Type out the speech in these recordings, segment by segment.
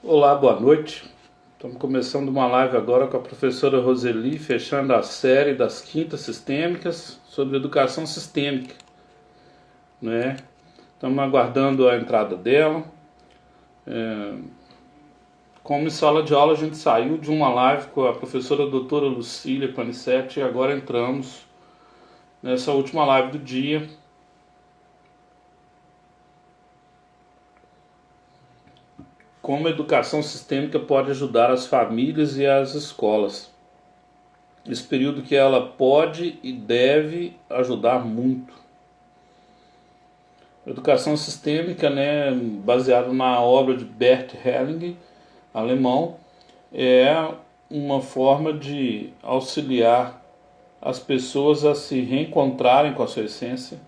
Olá, boa noite. Estamos começando uma live agora com a professora Roseli, fechando a série das quintas sistêmicas sobre educação sistêmica, né? Estamos aguardando a entrada dela. Como em sala de aula, a gente saiu de uma live com a professora doutora Lucília Panicetti e agora entramos nessa última live do dia. Como a educação sistêmica pode ajudar as famílias e as escolas. Esse período que ela pode e deve ajudar muito. Educação sistêmica, né, baseado na obra de Bert Helling, alemão, é uma forma de auxiliar as pessoas a se reencontrarem com a sua essência.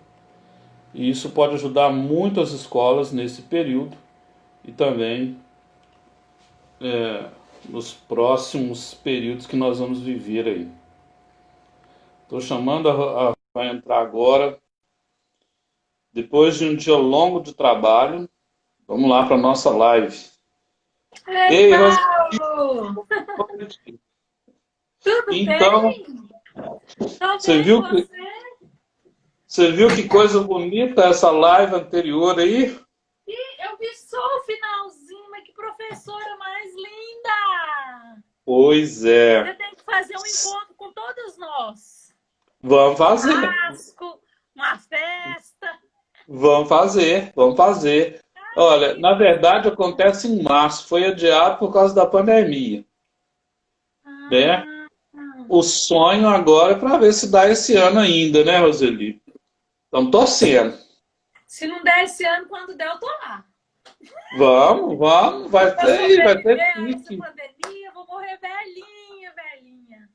E isso pode ajudar muito as escolas nesse período e também nos próximos períodos que nós vamos viver aí. Estou chamando vai entrar agora, depois de um dia longo de trabalho. Vamos lá para a nossa live. Ei, Ei, Roseli. Paulo! Tudo Então, bem? Tô você bem, viu que, você? você viu que coisa bonita essa live anterior aí? E eu vi só o finalzinho, mas que professora mais linda! Pois é. Você tem que fazer um encontro com todos nós. Vamos Um fazer. churrasco, uma festa. Vamos fazer. Vamos fazer. Olha, Que na coisa verdade boa. acontece em março, foi adiado por causa da pandemia, né? Ah, O sonho agora é para ver se dá esse ano ainda, né, Roseli? Estamos torcendo. se não der esse ano, quando der, eu tô lá. Vamos, vai Pra ter aí, vai ter sobreviver a essa pique. pandemia, eu vou morrer velhinha, velhinha.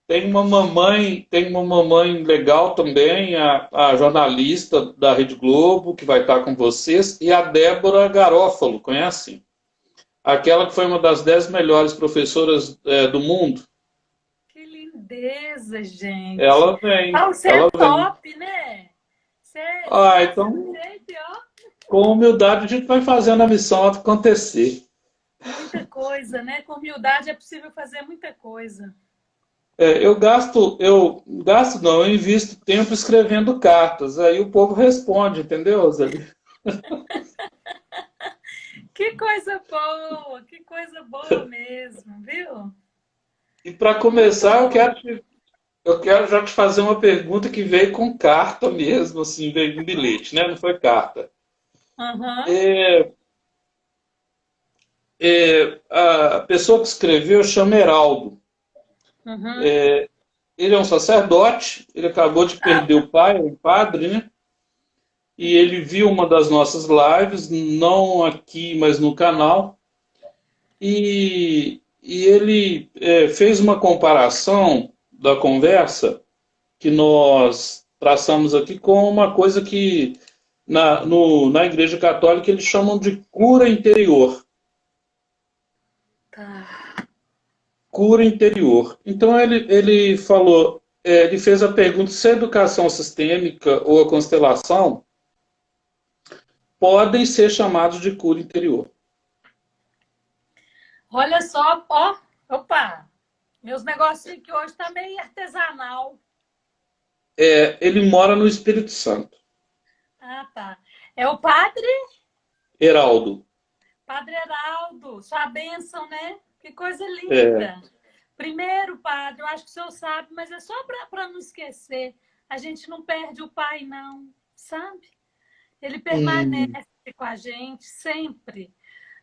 Tem uma mamãe legal também, a jornalista da Rede Globo, que vai estar com vocês, e a Débora Garófalo, conhece? Aquela que foi uma das 10 melhores professoras do mundo. Que lindeza, gente. Ela vem, Paulo, você é ela vem. top, né? Você Ah, desse então, jeito, ó. com humildade, a gente vai fazendo a missão acontecer. Muita coisa, né? Com humildade é possível fazer muita coisa. Eu gasto não, eu invisto tempo escrevendo cartas. Aí o povo responde, entendeu, Roseli? Que coisa boa mesmo, viu? E para Muito começar, bom. eu quero já te fazer uma pergunta que veio com carta mesmo, assim, veio com bilhete, né? Não foi carta. Aham, É, a pessoa que escreveu chama Heraldo. uhum. Ele é um sacerdote, ele acabou de perder o pai, um padre, né? E ele viu uma das nossas lives, não aqui, mas no canal, e ele fez uma comparação da conversa que nós traçamos aqui com uma coisa que na Igreja Católica eles chamam de cura interior. Tá. Cura interior. Então ele falou, ele fez a pergunta se a educação sistêmica ou a constelação podem ser chamados de cura interior. Olha só, ó. Opa! Meus negocinhos aqui hoje tá meio artesanal. Ele mora no Espírito Santo. Ah, tá. É o padre? Heraldo. Padre Heraldo, sua bênção, né? Que coisa É, linda. Primeiro, padre, eu acho que o senhor sabe, mas é só para não esquecer. A gente não perde o pai, não, sabe? Ele hum, permanece com a gente sempre.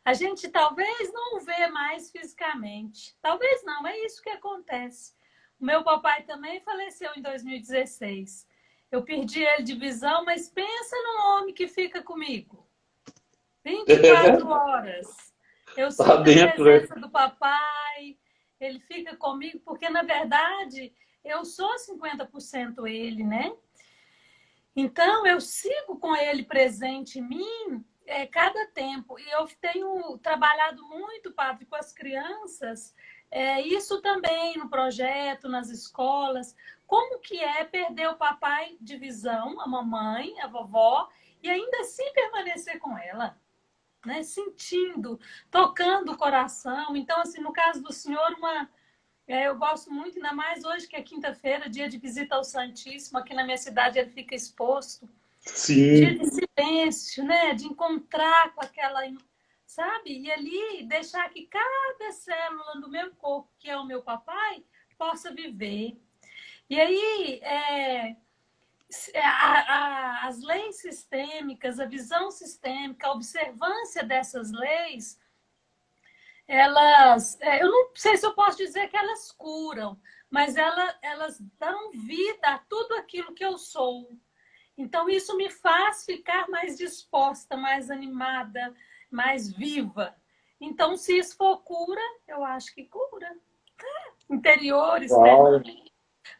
A gente talvez não o vê mais fisicamente. Talvez não, é isso que acontece. O meu papai também faleceu em 2016. Eu perdi ele de visão, mas pensa num homem que fica comigo. vinte e é quatro verdade. horas. Eu Tá sinto a dentro, né? presença do papai, ele fica comigo, porque na verdade eu sou 50% ele, né? Então eu sigo com ele presente em mim cada tempo. E eu tenho trabalhado muito, padre, com as crianças, isso também no projeto, nas escolas. Como que é perder o papai de visão, a mamãe, a vovó, e ainda assim permanecer com ela? né? Sentindo, tocando o coração. Então, assim, no caso do senhor, eu gosto muito, ainda mais hoje que é quinta-feira, dia de visita ao Santíssimo, aqui na minha cidade ele fica exposto. Dia Sim. de silêncio, né? De encontrar com aquela, sabe? E ali deixar que cada célula do meu corpo, que é o meu papai, possa viver. E aí, as leis sistêmicas, a visão sistêmica, a observância dessas leis, eu não sei se eu posso dizer que elas curam, mas elas dão vida a tudo aquilo que eu sou. Então, isso me faz ficar mais disposta, mais animada, mais viva. Então, se isso for cura, eu acho que cura. Interior, Uau. externamente.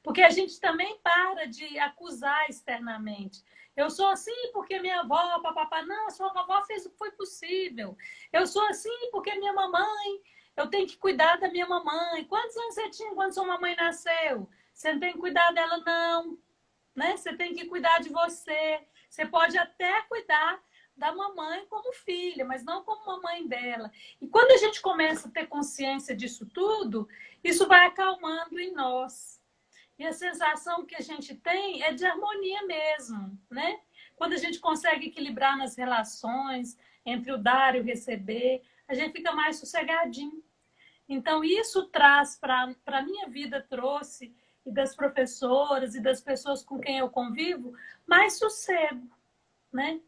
Porque a gente também para de acusar externamente. Eu sou assim porque minha avó, papapá. Não, a sua vovó fez o que foi possível. Eu sou assim porque minha mamãe, eu tenho que cuidar da minha mamãe. Quantos anos você tinha quando sua mamãe nasceu? Você não tem que cuidar dela, não. Né? Você tem que cuidar de você. Você pode até cuidar da mamãe como filha, mas não como mamãe dela. E quando a gente começa a ter consciência disso tudo, isso vai acalmando em nós. E a sensação que a gente tem é de harmonia mesmo, né? Quando a gente consegue equilibrar nas relações entre o dar e o receber, a gente fica mais sossegadinho. Então, isso traz para a minha vida, trouxe, e das professoras e das pessoas com quem eu convivo, mais sossego, né?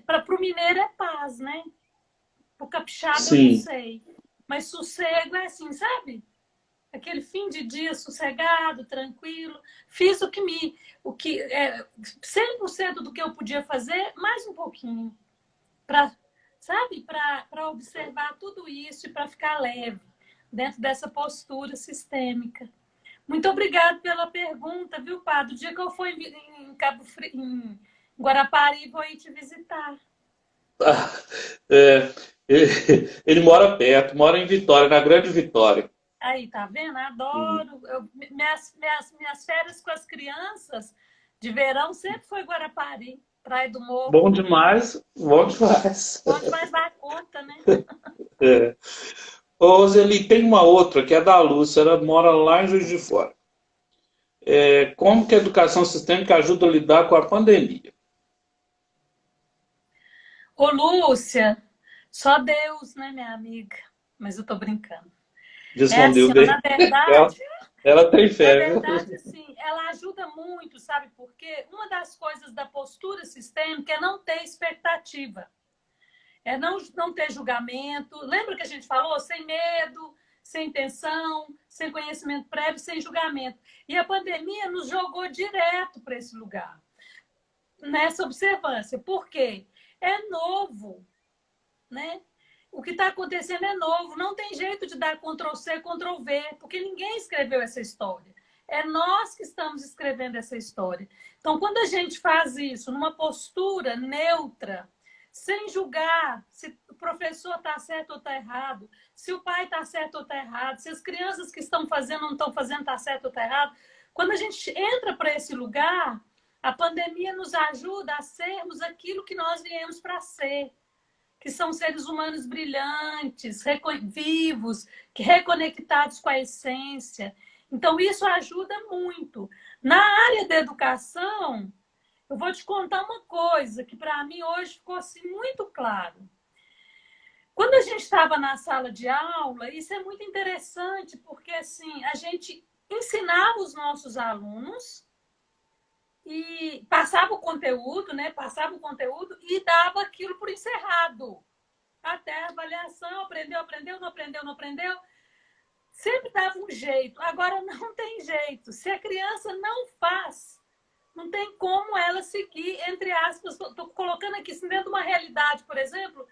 Para o mineiro é paz, né? Para o capixaba eu não Sim. sei. Mas sossego é assim, sabe? Aquele fim de dia sossegado, tranquilo. Fiz o que 100% do que eu podia fazer, mais um pouquinho. Para, sabe? Para observar tudo isso e para ficar leve dentro dessa postura sistêmica. Muito obrigada pela pergunta, viu, Padre? O dia que eu for em Guarapari, vou ir te visitar. Ah, é, ele mora perto, mora em Vitória, na Grande Vitória. Aí, tá vendo? Adoro. Minhas férias com as crianças de verão sempre foi Guarapari, Praia do Morro. Bom demais, bom demais. Bom demais dar conta, né? É. Ô, Roseli, tem uma outra que é da Lúcia, ela mora lá em Juiz de Fora. Como que a educação sistêmica ajuda a lidar com a pandemia? Ô, Lúcia, só Deus, né, minha amiga? Mas eu tô brincando. É Respondeu assim, ó, bem. Ela, ela tem na fé, viu? verdade, assim, ela ajuda muito, sabe por quê? Uma das coisas da postura sistêmica é não ter expectativa. É não ter julgamento. Lembra que a gente falou? Sem medo, sem intenção, sem conhecimento prévio, sem julgamento. E a pandemia nos jogou direto para esse lugar, nessa observância. Por quê? É novo, né? O que está acontecendo é novo. Não tem jeito de dar Ctrl+C, Ctrl+V, porque ninguém escreveu essa história. É nós que estamos escrevendo essa história. Então, quando a gente faz isso numa postura neutra, sem julgar se o professor está certo ou está errado, se o pai está certo ou está errado, se as crianças que estão fazendo ou não estão fazendo está certo ou está errado, quando a gente entra para esse lugar, a pandemia nos ajuda a sermos aquilo que nós viemos para ser, que são seres humanos brilhantes, vivos, reconectados com a essência. Então, isso ajuda muito. Na área da educação, eu vou te contar uma coisa que para mim hoje ficou assim muito claro. Quando a gente estava na sala de aula, isso é muito interessante, porque assim, a gente ensinava os nossos alunos e passava o conteúdo, né? Passava o conteúdo e dava aquilo por encerrado. Até a avaliação, aprendeu, não aprendeu, não aprendeu. Sempre dava um jeito. Agora não tem jeito. Se a criança não faz, não tem como ela seguir, entre aspas, estou colocando aqui assim, dentro de uma realidade, por exemplo,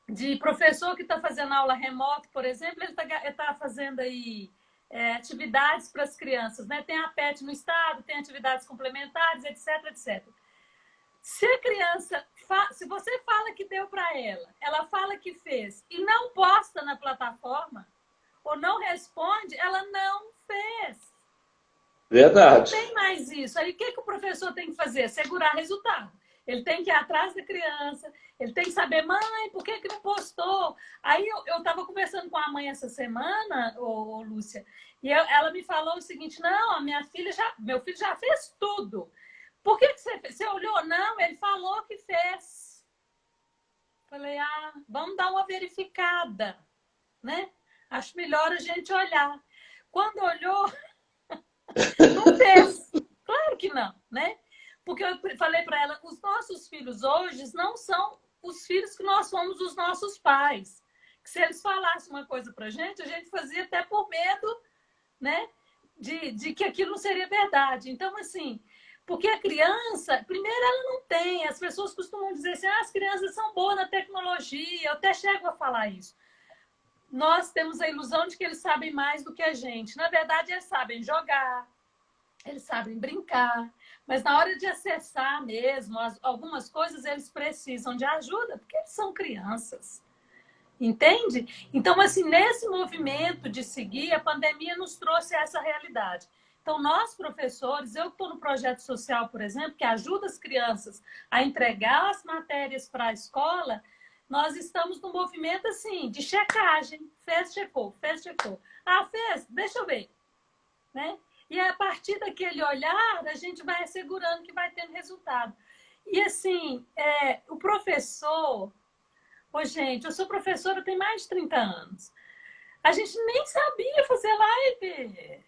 de professor que está fazendo aula remota, por exemplo, ele está fazendo aí atividades para as crianças, né? Tem a PET no estado, tem atividades complementares, etc, etc. Se a criança, se você fala que deu para ela fala que fez e não posta na plataforma ou não responde, ela não fez. Não Verdade. tem mais isso. Aí o que o professor tem que fazer? Segurar resultado. Ele tem que ir atrás da criança, ele tem que saber, mãe, por que não postou? Aí eu estava conversando com a mãe essa semana, Lúcia, e ela me falou o seguinte, não, a meu filho já fez tudo. Por que você fez? Você olhou? Não, ele falou que fez. Falei, vamos dar uma verificada, né? Acho melhor a gente olhar. Quando olhou, não fez. Claro que não, né? Porque eu falei para ela, os nossos filhos hoje não são os filhos que nós fomos os nossos pais. Que se eles falassem uma coisa para a gente fazia até por medo, né? De que aquilo não seria verdade. Então, assim, porque a criança, primeiro, ela não tem. As pessoas costumam dizer assim, as crianças são boas na tecnologia. Eu até chego a falar isso. Nós temos a ilusão de que eles sabem mais do que a gente. Na verdade, eles sabem jogar, eles sabem brincar, mas na hora de acessar mesmo algumas coisas, eles precisam de ajuda, porque eles são crianças. Entende? Então, assim, nesse movimento de seguir, a pandemia nos trouxe essa realidade. Então, nós, professores, eu estou no projeto social, por exemplo, que ajuda as crianças a entregar as matérias para a escola, nós estamos no movimento, assim, de checagem. Fez, checou, fez, checou. Fez? Deixa eu ver. Né? E a partir daquele olhar, a gente vai assegurando que vai tendo resultado. E, assim, o professor... gente, eu sou professora tem mais de 30 anos. A gente nem sabia fazer live.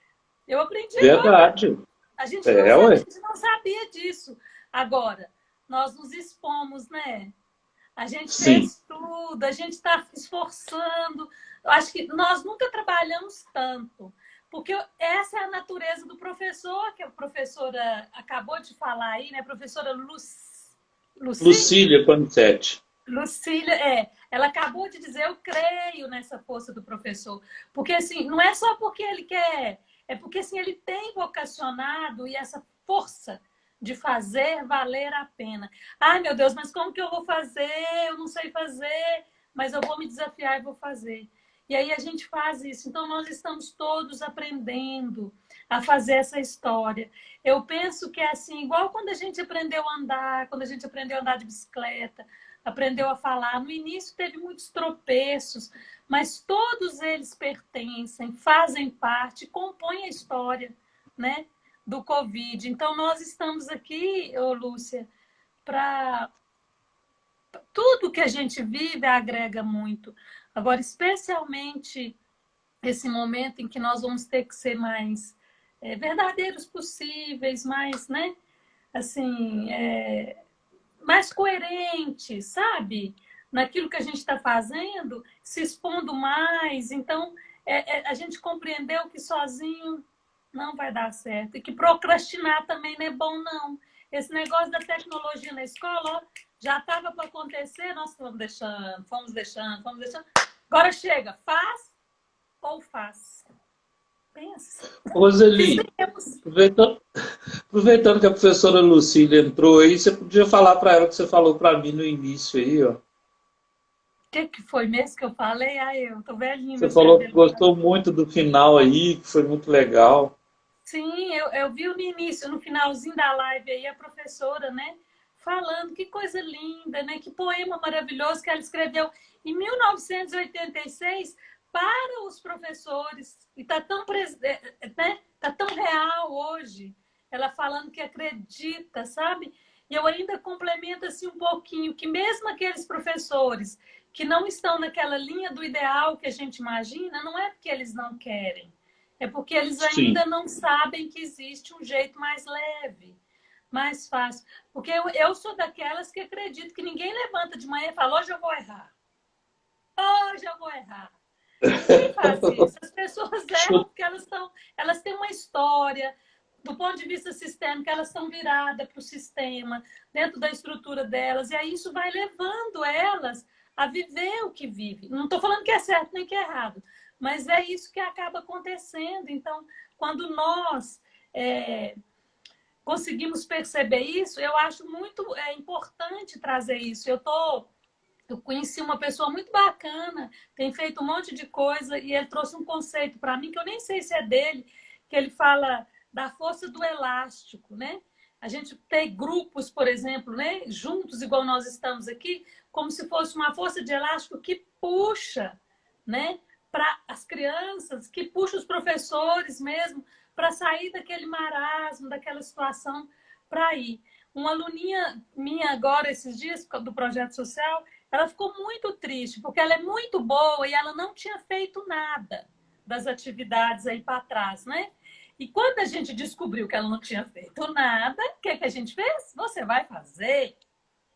Eu aprendi Verdade. Agora. A gente não sabia disso. Agora, nós nos expomos, né? A gente fez tudo, a gente está esforçando. Eu acho que nós nunca trabalhamos tanto. Porque essa é a natureza do professor, que a professora acabou de falar aí, né? A professora Lucília Panicetti. Lucília, ela acabou de dizer, eu creio nessa força do professor. Porque, assim, não é só porque ele quer, é porque, assim, ele tem vocacionado e essa força de fazer valer a pena. Ai, meu Deus, mas como que eu vou fazer? Eu não sei fazer, mas eu vou me desafiar e vou fazer. E aí a gente faz isso. Então, nós estamos todos aprendendo a fazer essa história. Eu penso que é assim, igual quando a gente aprendeu a andar, quando a gente aprendeu a andar de bicicleta, aprendeu a falar. No início teve muitos tropeços, mas todos eles pertencem, fazem parte, compõem a história, né, do Covid. Então, nós estamos aqui, Lúcia, para... Tudo que a gente vive agrega muito. Agora, especialmente esse momento em que nós vamos ter que ser mais verdadeiros possíveis, mais, né, assim, mais coerentes, sabe? Naquilo que a gente está fazendo, se expondo mais. Então, a gente compreendeu que sozinho não vai dar certo. E que procrastinar também não é bom, não. Esse negócio da tecnologia na escola, ó, já estava para acontecer, nós fomos deixando, fomos deixando, fomos deixando. Agora chega, faz ou faz? Pensa. Roseli, aproveitando que a professora Lucília entrou aí, você podia falar para ela o que você falou para mim no início aí, ó. O que foi mesmo que eu falei? Eu tô velhinha. Você falou que gostou muito do final aí, que foi muito legal. Sim, eu vi no início, no finalzinho da live aí, a professora, né, falando que coisa linda, né, que poema maravilhoso que ela escreveu em 1986 para os professores. E tá tão, né, tá tão real hoje. Ela falando que acredita, sabe? E eu ainda complemento assim um pouquinho, que mesmo aqueles professores que não estão naquela linha do ideal que a gente imagina, não é porque eles não querem. É porque eles ainda não sabem que existe um jeito mais leve, mais fácil. Porque eu sou daquelas que acredito que ninguém levanta de manhã e fala, hoje eu vou errar. Hoje eu vou errar. Ninguém faz isso. As pessoas erram porque elas têm uma história, do ponto de vista sistêmico, elas estão viradas para o sistema, dentro da estrutura delas, e aí isso vai levando elas a viver o que vive. Não estou falando que é certo nem que é errado, mas é isso que acaba acontecendo. Então, quando nós conseguimos perceber isso, eu acho muito importante trazer isso. Eu conheci uma pessoa muito bacana, tem feito um monte de coisa, e ele trouxe um conceito para mim, que eu nem sei se é dele, que ele fala da força do elástico, né? A gente ter grupos, por exemplo, né, juntos, igual nós estamos aqui, como se fosse uma força de elástico que puxa, né, para as crianças, que puxa os professores mesmo, para sair daquele marasmo, daquela situação, para ir. Uma aluninha minha agora, esses dias, do projeto social, ela ficou muito triste, porque ela é muito boa e ela não tinha feito nada das atividades aí para trás, né? E quando a gente descobriu que ela não tinha feito nada, o que a gente fez? Você vai fazer.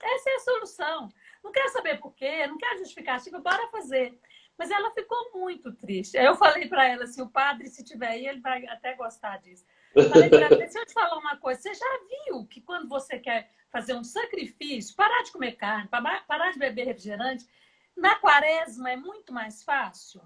Essa é a solução. Não quer saber por quê, não quer justificativa, bora fazer. Mas ela ficou muito triste. Aí eu falei para ela assim, o padre, se tiver aí, ele vai até gostar disso. Falei para ela, deixa eu te falar uma coisa, você já viu que quando você quer fazer um sacrifício, parar de comer carne, parar de beber refrigerante, na quaresma é muito mais fácil?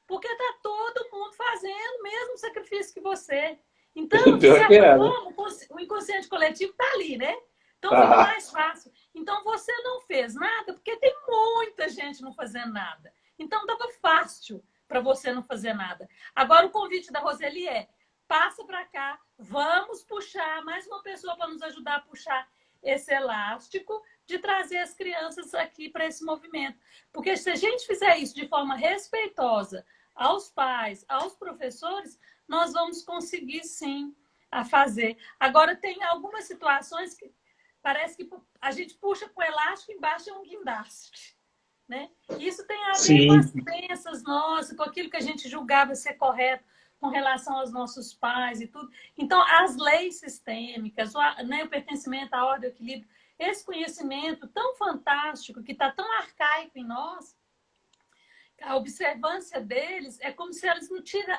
Porque está todo mundo fazendo o mesmo sacrifício que você. Então, de certa forma, o inconsciente coletivo está ali, né? Então fica mais fácil. Então você não fez nada, porque tem muita gente não fazendo nada. Então estava fácil para você não fazer nada. Agora o convite da Roseli é: passa para cá, vamos puxar mais uma pessoa para nos ajudar a puxar esse elástico, de trazer as crianças aqui para esse movimento. Porque se a gente fizer isso de forma respeitosa aos pais, aos professores, nós vamos conseguir sim a fazer. Agora tem algumas situações que parece que a gente puxa com elástico, embaixo é um guindaste, né? Isso tem a ver com as crenças nossas, com aquilo que a gente julgava ser correto com relação aos nossos pais e tudo. Então, as leis sistêmicas, né, o pertencimento à ordem e ao equilíbrio, esse conhecimento tão fantástico, que está tão arcaico em nós, a observância deles é como se eles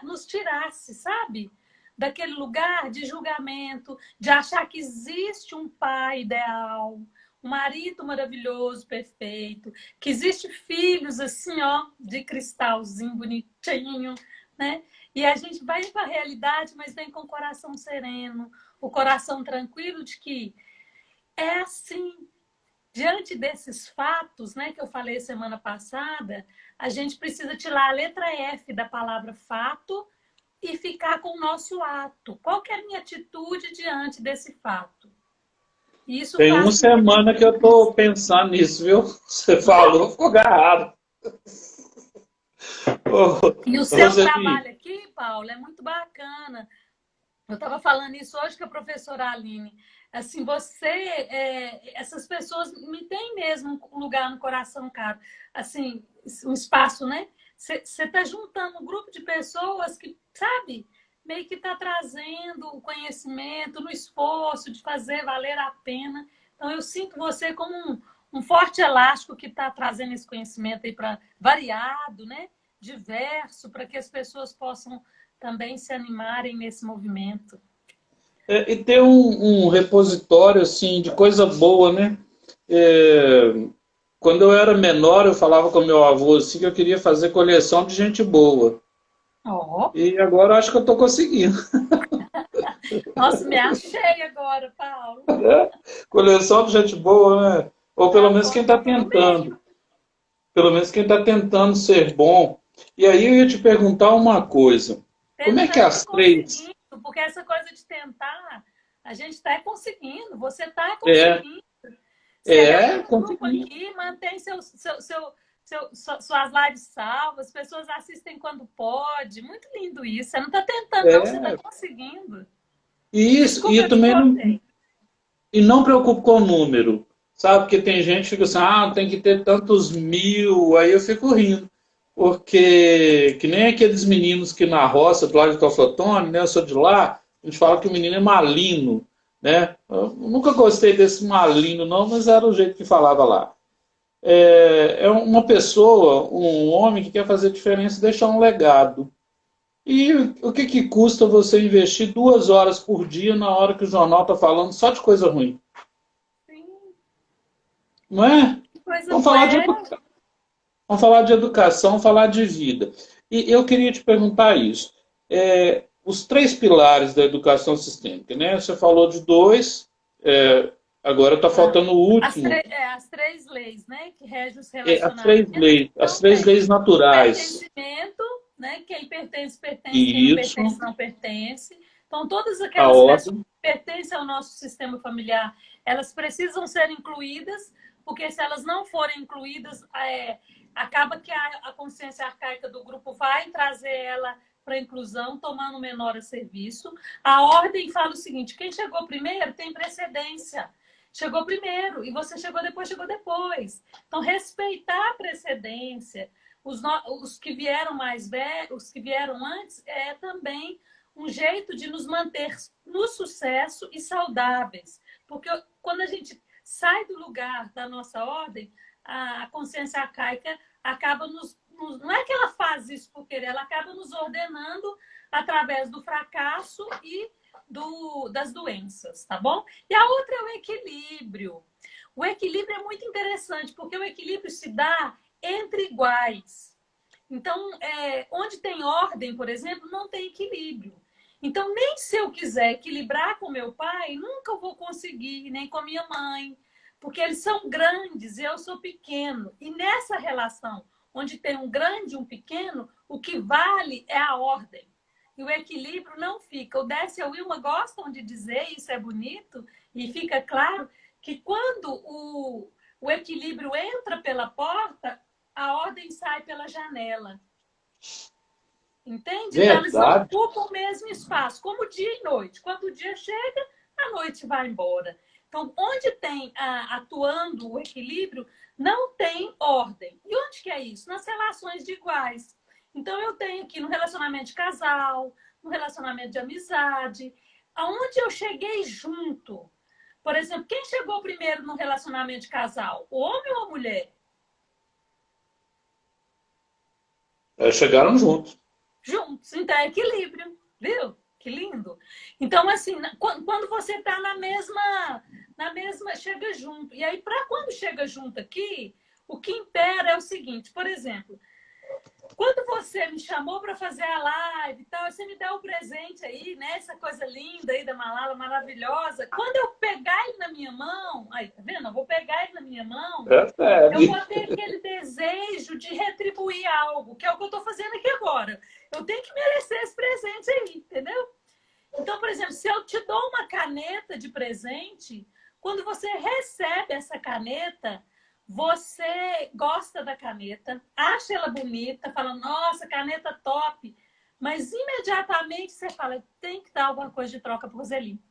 nos tirassem, sabe? Daquele lugar de julgamento, de achar que existe um pai ideal, um marido maravilhoso, perfeito, que existe filhos assim, ó, de cristalzinho bonitinho, né? E a gente vai para a realidade, mas vem com o coração sereno, o coração tranquilo de que é assim. Diante desses fatos, né, que eu falei semana passada, a gente precisa tirar a letra F da palavra fato e ficar com o nosso ato. Qual que é a minha atitude diante desse fato? Isso tem uma semana que eu estou pensando nisso, viu? Você falou, ficou agarrado. E o seu trabalho aqui, Paulo, é muito bacana. Eu estava falando isso hoje com a professora Aline. Assim, essas pessoas me têm mesmo um lugar no coração, cara. Assim, um espaço, né? Você está juntando um grupo de pessoas que, sabe, meio que está trazendo o conhecimento no esforço de fazer valer a pena. Então, eu sinto você como um forte elástico que está trazendo esse conhecimento aí para variado, né? Diverso, para que as pessoas possam também se animarem nesse movimento. E ter um repositório assim, de coisa boa, né? Quando eu era menor, eu falava com meu avô assim, que eu queria fazer coleção de gente boa. Oh. E agora eu acho que eu estou conseguindo. Nossa, me achei agora, Paulo. Coleção de gente boa, né? Ou pelo menos quem está tentando. Pelo menos quem está tentando ser bom. E aí eu ia te perguntar uma coisa. Como é que as três... Porque essa coisa de tentar, a gente está conseguindo. Você está conseguindo. Conseguindo. Aqui, mantém suas lives salvas, as pessoas assistem quando pode. Muito lindo isso. Você não está tentando, não, você está conseguindo. Isso, e também não preocupo com o número. Sabe, porque tem gente que fica assim, tem que ter tantos mil, aí eu fico rindo. Porque, que nem aqueles meninos que na roça, do lado de Teoflotone, né, eu sou de lá, a gente fala que o menino é malino, né? Eu nunca gostei desse malino, não, mas era o jeito que falava lá. É uma pessoa, um homem que quer fazer diferença e deixar um legado. E o que custa você investir 2 horas por dia na hora que o jornal está falando só de coisa ruim? Sim. Não é? Vamos falar de educação, falar de vida. E eu queria te perguntar isso. Os 3 pilares da educação sistêmica, né? Você falou de 2, agora está faltando o último. As 3 leis, né? Que regem os relacionamentos. As 3 leis naturais. Pertencimento, né? Quem pertence, Isso. quem não pertence, não pertence. Então, todas aquelas pessoas pertencem ao nosso sistema familiar, elas precisam ser incluídas, porque se elas não forem incluídas, acaba que a consciência arcaica do grupo vai trazer ela para a inclusão, tomando menor a serviço. A ordem fala o seguinte: quem chegou primeiro tem precedência. Chegou primeiro, e você chegou depois. Então, respeitar a precedência, os que vieram mais velhos, os que vieram antes, é também um jeito de nos manter no sucesso e saudáveis. Porque quando a gente sai do lugar da nossa ordem, a consciência arcaica acaba não é que ela faz isso por querer, ela acaba nos ordenando através do fracasso e das doenças, tá bom? E a outra é o equilíbrio. O equilíbrio é muito interessante, porque o equilíbrio se dá entre iguais. Então, onde tem ordem, por exemplo, não tem equilíbrio. Então, nem se eu quiser equilibrar com meu pai, nunca vou conseguir, nem com minha mãe, porque eles são grandes e eu sou pequeno. E nessa relação, onde tem um grande e um pequeno, o que vale é a ordem. E o equilíbrio não fica. O Décio e a Wilma gostam de dizer, isso é bonito, e fica claro, que quando o equilíbrio entra pela porta, a ordem sai pela janela. Entende? Então, eles ocupam o mesmo espaço, como dia e noite. Quando o dia chega, a noite vai embora. Então, onde tem atuando o equilíbrio, não tem ordem. E onde que é isso? Nas relações de iguais. Então, eu tenho aqui no relacionamento de casal, no relacionamento de amizade, aonde eu cheguei junto. Por exemplo, quem chegou primeiro no relacionamento de casal? O homem ou a mulher? Chegaram juntos. Juntos. Então, é equilíbrio. Viu? Que lindo. Então, assim, quando você está na mesma, chega junto. E aí, para quando chega junto aqui, o que impera é o seguinte, por exemplo, quando você me chamou para fazer a live e tal, você me deu o presente aí, né? Essa coisa linda aí da Malala, maravilhosa. Quando eu pegar ele na minha mão, aí, tá vendo? Eu vou pegar ele na minha mão, eu vou ter aquele desejo de retribuir algo, que é o que eu estou fazendo aqui agora. Eu tenho que merecer esse presente aí, entendeu? Então, por exemplo, se eu te dou uma caneta de presente, quando você recebe essa caneta, você gosta da caneta, acha ela bonita, fala, nossa, caneta top, mas imediatamente você fala, tem que dar alguma coisa de troca para o Zeli.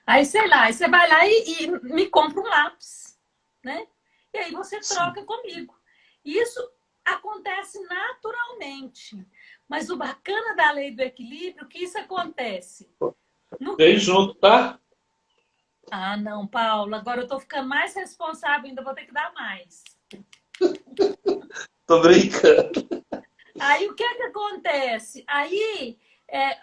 Aí, sei lá, aí você vai lá e me compra um lápis, né? E aí você troca comigo. Isso acontece naturalmente. Mas o bacana da lei do equilíbrio é que isso acontece. Vem junto, tá? Ah, não, Paula, agora eu tô ficando mais responsável, ainda vou ter que dar mais. Tô brincando. Aí o que é que acontece? Aí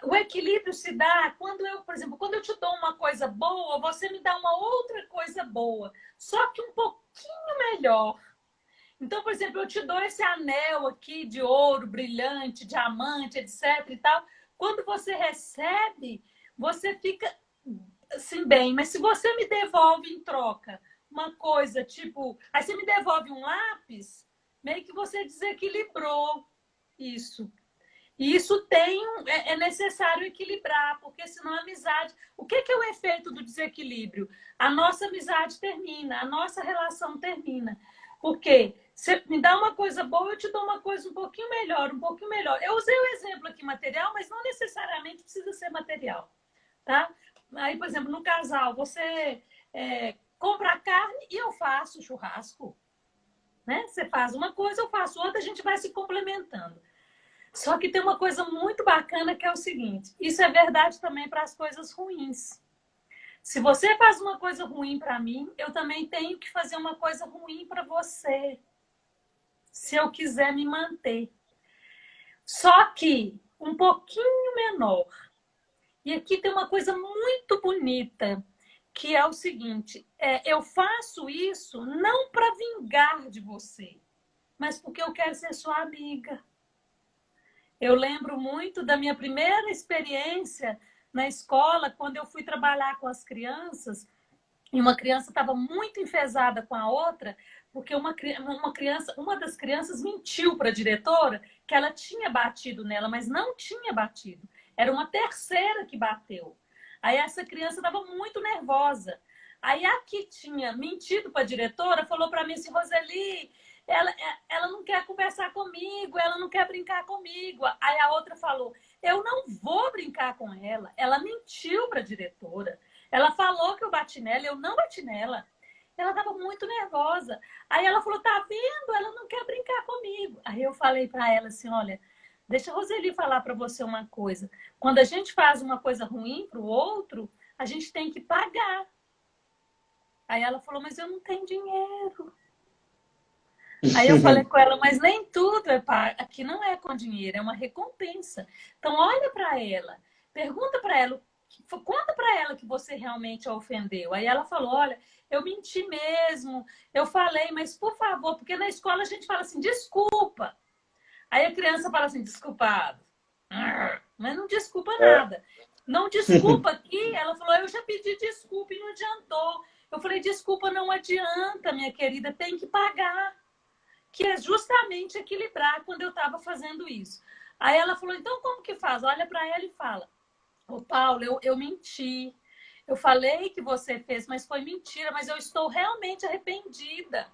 o equilíbrio se dá quando eu, por exemplo, quando eu te dou uma coisa boa, você me dá uma outra coisa boa, só que um pouquinho melhor. Então, por exemplo, eu te dou esse anel aqui de ouro, brilhante, diamante, etc e tal. Quando você recebe, você fica assim bem. Mas se você me devolve em troca uma coisa, tipo... Aí você me devolve um lápis, meio que você desequilibrou isso. E isso é necessário equilibrar, porque senão a amizade... O que é o efeito do desequilíbrio? A nossa amizade termina, a nossa relação termina. Porque você me dá uma coisa boa, eu te dou uma coisa um pouquinho melhor, um pouquinho melhor. Eu usei o exemplo aqui material, mas não necessariamente precisa ser material, tá? Aí, por exemplo, no casal, você compra carne e eu faço churrasco, né? Você faz uma coisa, eu faço outra, a gente vai se complementando. Só que tem uma coisa muito bacana que é o seguinte, isso é verdade também para as coisas ruins. Se você faz uma coisa ruim para mim, eu também tenho que fazer uma coisa ruim para você. Se eu quiser me manter. Só que um pouquinho menor. E aqui tem uma coisa muito bonita, que é o seguinte, eu faço isso não para vingar de você, mas porque eu quero ser sua amiga. Eu lembro muito da minha primeira experiência na escola, quando eu fui trabalhar com as crianças, e uma criança estava muito enfesada com a outra, porque uma das crianças mentiu para a diretora que ela tinha batido nela, mas não tinha batido. Era uma terceira que bateu. Aí essa criança estava muito nervosa. Aí a que tinha mentido para a diretora falou para mim assim, Roseli, ela não quer conversar comigo, ela não quer brincar comigo. Aí a outra falou, eu não vou brincar com ela. Ela mentiu para a diretora. Ela falou que eu bati nela, eu não bati nela. Ela estava muito nervosa. Aí ela falou, tá vendo? Ela não quer brincar comigo. Aí eu falei para ela assim, olha, deixa a Roseli falar para você uma coisa. Quando a gente faz uma coisa ruim para o outro, a gente tem que pagar. Aí ela falou, mas eu não tenho dinheiro. Aí eu falei com ela, mas nem tudo é pago. Aqui não é com dinheiro, é uma recompensa. Então olha para ela, pergunta para ela, conta para ela que você realmente a ofendeu. Aí ela falou, olha, eu menti mesmo, eu falei, mas por favor, porque na escola a gente fala assim, desculpa. Aí a criança fala assim, desculpado. Mas não desculpa nada. Não desculpa aqui. Ela falou, eu já pedi desculpa e não adiantou. Eu falei, desculpa não adianta, minha querida, tem que pagar. Que é justamente equilibrar quando eu estava fazendo isso. Aí ela falou, então como que faz? Olha para ela e fala, ô Paulo, eu menti. Eu falei que você fez, mas foi mentira, mas eu estou realmente arrependida.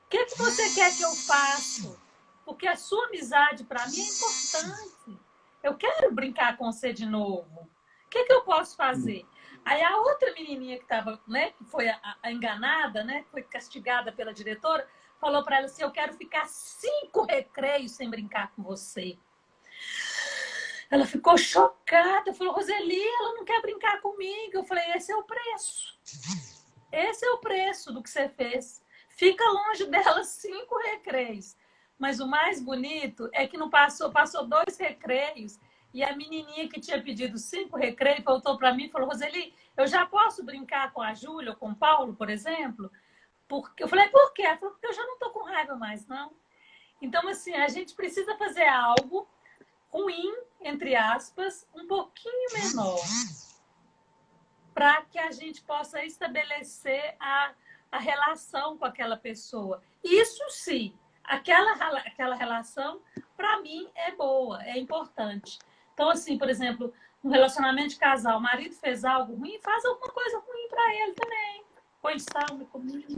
O que você quer que eu faça? Porque a sua amizade para mim é importante. Eu quero brincar com você de novo. O que eu posso fazer? Aí a outra menininha que estava, né, que foi a enganada, né, que foi castigada pela diretora, falou para ela assim, eu quero ficar 5 recreios sem brincar com você. Ela ficou chocada, falou, Roseli, ela não quer brincar comigo. Eu falei, esse é o preço. Esse é o preço do que você fez. Fica longe dela 5 recreios. Mas o mais bonito é que não passou 2 recreios e a menininha que tinha pedido 5 recreios voltou para mim e falou, Roseli, eu já posso brincar com a Júlia ou com o Paulo, por exemplo? Porque eu falei, por quê? Ela falou, porque eu já não estou com raiva mais, não. Então, assim, a gente precisa fazer algo ruim, entre aspas, um pouquinho menor, para que a gente possa estabelecer a relação com aquela pessoa. Isso sim, aquela relação, para mim, é boa, é importante. Então, assim, por exemplo, um relacionamento de casal, o marido fez algo ruim, faz alguma coisa ruim para ele também. Põe sal na comida.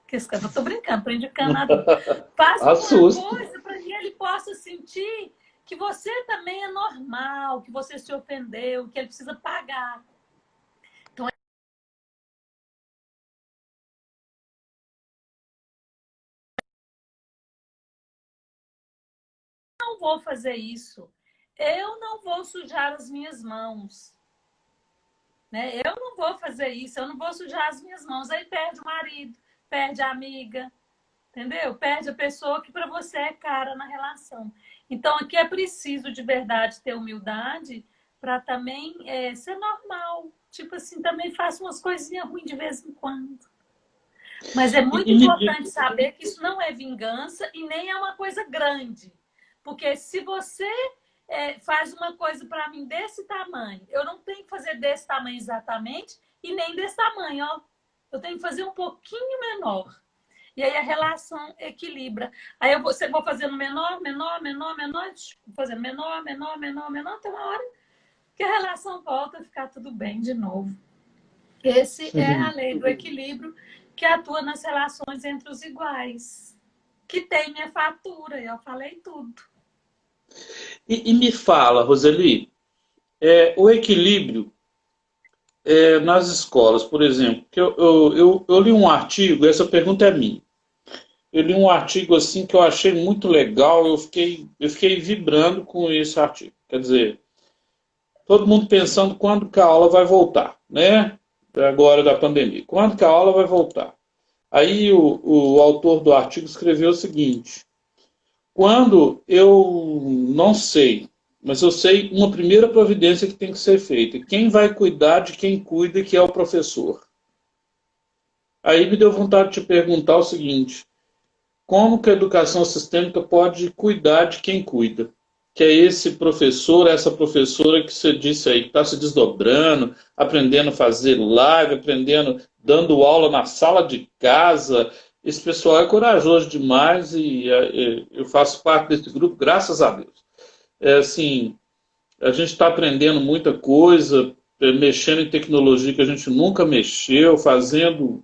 Eu tô brincando, tô indicando nada. Faça alguma coisa para que ele possa sentir que você também é normal, que você se ofendeu, que ele precisa pagar. Então, eu não vou fazer isso. Eu não vou sujar as minhas mãos. Né? Eu não vou fazer isso, eu não vou sujar as minhas mãos. Aí perde o marido, perde a amiga, entendeu? Perde a pessoa que para você é cara na relação. Então, aqui é preciso, de verdade, ter humildade para também ser normal. Tipo assim, também faça umas coisinhas ruins de vez em quando. Mas é muito importante saber que isso não é vingança e nem é uma coisa grande. Porque se você faz uma coisa para mim desse tamanho, eu não tenho que fazer desse tamanho exatamente e nem desse tamanho, ó. Eu tenho que fazer um pouquinho menor. E aí a relação equilibra. Aí eu vou fazendo menor, menor, menor, menor, vou fazendo menor, menor, menor, menor, até uma hora que a relação volta a ficar tudo bem de novo. Esse é a lei do equilíbrio que atua nas relações entre os iguais. Que tem minha fatura, eu falei tudo. E me fala, Roseli, o equilíbrio nas escolas, por exemplo, que eu li um artigo, essa pergunta é minha. Eu li um artigo assim que eu achei muito legal, eu fiquei vibrando com esse artigo. Quer dizer, todo mundo pensando quando que a aula vai voltar, né? Agora da pandemia. Quando que a aula vai voltar? Aí o autor do artigo escreveu o seguinte: quando eu não sei, mas eu sei uma primeira providência que tem que ser feita. Quem vai cuidar de quem cuida, que é o professor. Aí me deu vontade de te perguntar o seguinte: como que a educação sistêmica pode cuidar de quem cuida? Que é esse professor, essa professora que você disse aí, que está se desdobrando, aprendendo a fazer live, aprendendo, dando aula na sala de casa. Esse pessoal é corajoso demais e eu faço parte desse grupo, graças a Deus. Assim, a gente está aprendendo muita coisa, mexendo em tecnologia que a gente nunca mexeu, fazendo.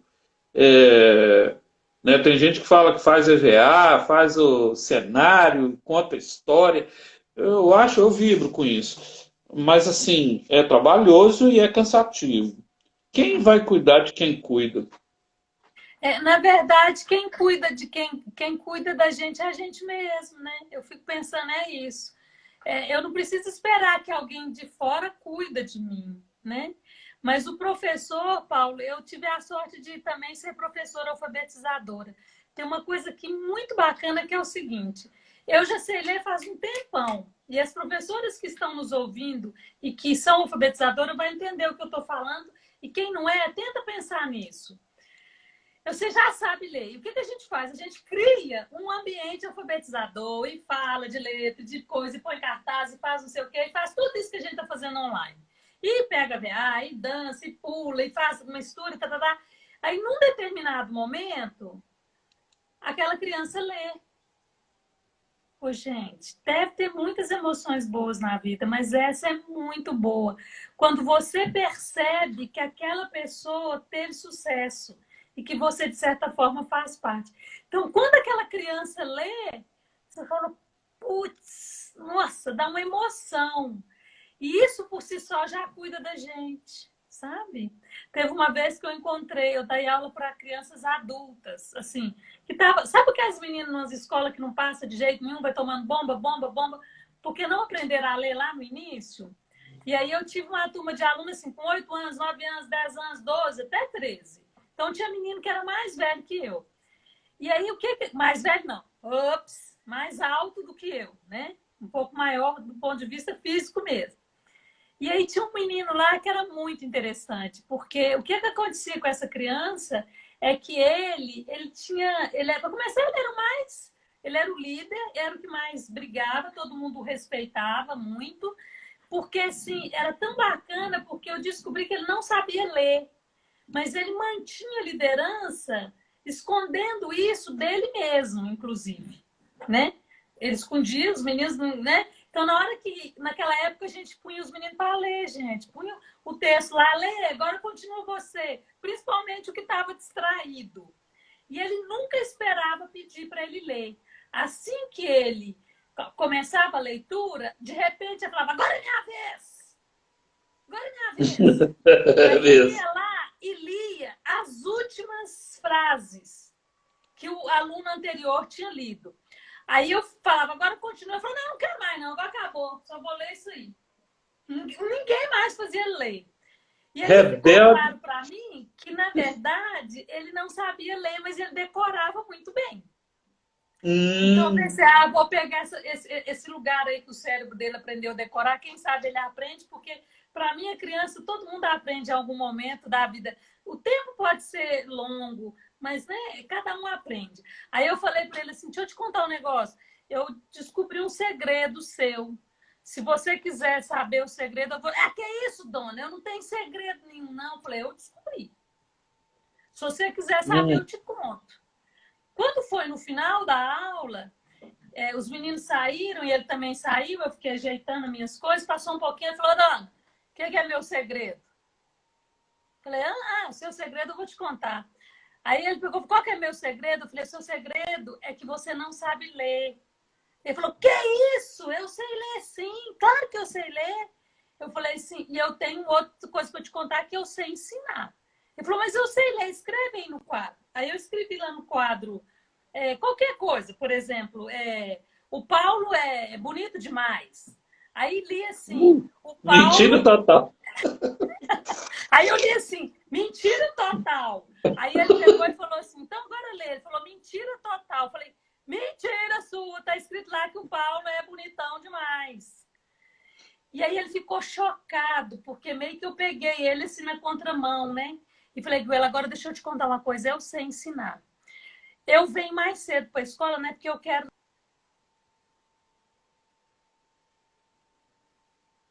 é, né, tem gente que fala que faz EVA, faz o cenário, conta a história. Eu acho, eu vibro com isso. Mas assim, é trabalhoso e é cansativo. Quem vai cuidar de quem cuida? Na verdade, quem cuida de quem cuida da gente é a gente mesmo, né? Eu fico pensando, é isso. Eu não preciso esperar que alguém de fora cuida de mim, né? Mas o professor, Paulo, eu tive a sorte de também ser professora alfabetizadora. Tem uma coisa aqui muito bacana que é o seguinte: eu já sei ler faz um tempão, e as professoras que estão nos ouvindo e que são alfabetizadoras vão entender o que eu estou falando, e quem não é, tenta pensar nisso. Você já sabe ler. E o que a gente faz? A gente cria um ambiente alfabetizador e fala de letra, de coisa, e põe cartaz, e faz não sei o quê, e faz tudo isso que a gente está fazendo online. E pega VA, e dança, e pula, e faz uma mistura, tá, tá, tá. Aí, num determinado momento, aquela criança lê. Pô, gente, deve ter muitas emoções boas na vida, mas essa é muito boa. Quando você percebe que aquela pessoa teve sucesso e que você, de certa forma, faz parte. Então, quando aquela criança lê, você fala, putz, nossa, dá uma emoção. E isso por si só já cuida da gente, sabe? Teve uma vez que eu encontrei, eu dei aula para crianças adultas, assim, que tava, sabe o que as meninas nas escolas que não passa de jeito nenhum, vai tomando bomba, bomba, bomba, porque não aprenderam a ler lá no início? E aí eu tive uma turma de alunos assim, com 8 anos, 9 anos, 10 anos, 12, até 13. Então tinha menino que era mais velho que eu. E aí o que mais velho não, ops, mais alto do que eu, né? Um pouco maior do ponto de vista físico mesmo. E aí tinha um menino lá que era muito interessante, porque o que acontecia com essa criança é que para começar, ele era o líder, era o que mais brigava, todo mundo o respeitava muito, porque assim, era tão bacana, porque eu descobri que ele não sabia ler, mas ele mantinha a liderança escondendo isso dele mesmo, inclusive, né? Ele escondia os meninos, né? Então, naquela época, a gente punha os meninos para ler, gente. Punha o texto lá, lê, agora continua você. Principalmente o que estava distraído. E ele nunca esperava pedir para ele ler. Assim que ele começava a leitura, de repente ele falava, agora é minha vez! Agora é minha vez! E É aí ele mesmo. ia lá e lia as últimas frases que o aluno anterior tinha lido. Aí eu falava, agora continua. Eu falava, não quero mais não, agora acabou, só vou ler isso aí. Ninguém mais fazia ele ler. E aí ficou Rebelde. claro para mim que, na verdade, ele não sabia ler, mas ele decorava muito bem. Então eu Hum, pensei, vou pegar esse lugar aí que o cérebro dele aprendeu a decorar, quem sabe ele aprende, porque para mim, a criança, todo mundo aprende em algum momento da vida. O tempo pode ser longo, mas né, cada um aprende. Aí eu falei para ele assim, deixa eu te contar um negócio. Eu descobri um segredo seu. Se você quiser saber o segredo, eu vou... que é isso, dona? Eu não tenho segredo nenhum, não. Eu falei, eu descobri. Se você quiser saber, hum. eu te conto. Quando foi no final da aula, os meninos saíram e ele também saiu, eu fiquei ajeitando minhas coisas, passou um pouquinho e falou, dona, o que é meu segredo? Falei, seu segredo eu vou te contar. Aí ele perguntou, qual que é meu segredo? Eu falei, seu segredo é que você não sabe ler. Ele falou, que isso? Eu sei ler sim, claro que eu sei ler. Eu falei, sim, e eu tenho outra coisa para te contar que eu sei ensinar. Ele falou, mas eu sei ler, escreve aí no quadro. Aí eu escrevi lá no quadro qualquer coisa, por exemplo, o Paulo é bonito demais. Aí li assim, o Mentira Paulo. total. Aí eu li assim, mentira total. Aí ele pegou e falou assim, então agora lê. Ele falou, mentira total. Eu falei, mentira sua, tá escrito lá que o Paulo é bonitão demais. E aí ele ficou chocado, porque meio que eu peguei ele assim na contramão, né? E falei, Guela, agora deixa eu te contar uma coisa, eu sei ensinar. Eu venho mais cedo para a escola, né? Porque eu quero